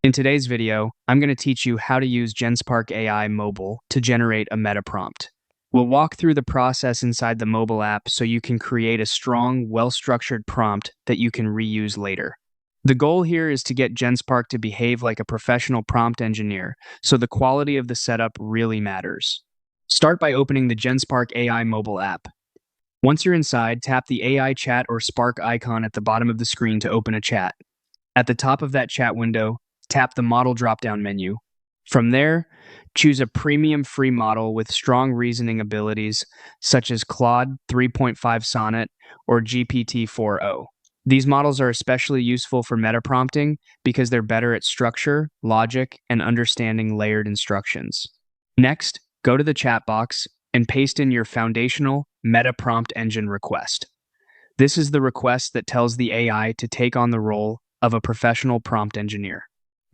In today's video, I'm going to teach you how to use Genspark AI Mobile to generate a meta prompt. We'll walk through the process inside the mobile app so you can create a strong, well-structured prompt that you can reuse later. The goal here is to get Genspark to behave like a professional prompt engineer, so the quality of the setup really matters. Start by opening the Genspark AI mobile app. Once you're inside, tap the AI chat or Spark icon at the bottom of the screen to open a chat. At the top of that chat window, tap the Model drop-down menu. From there, choose a premium free model with strong reasoning abilities, such as Claude 3.5 Sonnet or GPT-4o. These models are especially useful for meta prompting because they're better at structure, logic, and understanding layered instructions. Next, go to the chat box and paste in your foundational meta prompt engine request. This is the request that tells the AI to take on the role of a professional prompt engineer.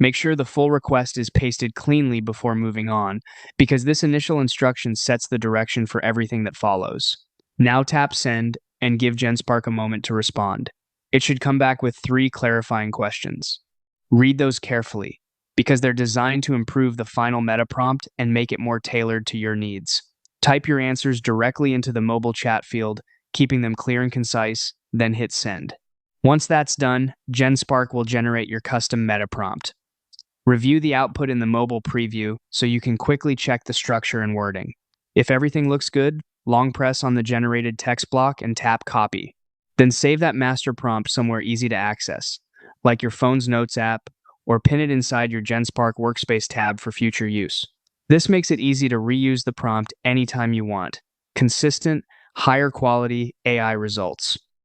Make sure the full request is pasted cleanly before moving on, because this initial instruction sets the direction for everything that follows. Now tap Send and give Genspark a moment to respond. It should come back with 3 clarifying questions. Read those carefully, because they're designed to improve the final meta prompt and make it more tailored to your needs. Type your answers directly into the mobile chat field, keeping them clear and concise, then hit Send. Once that's done, Genspark will generate your custom meta prompt. Review the output in the mobile preview so you can quickly check the structure and wording. If everything looks good, long press on the generated text block and tap Copy. Then save that master prompt somewhere easy to access, like your phone's Notes app, or pin it inside your Genspark Workspace tab for future use. This makes it easy to reuse the prompt anytime you want. Consistent, higher quality AI results.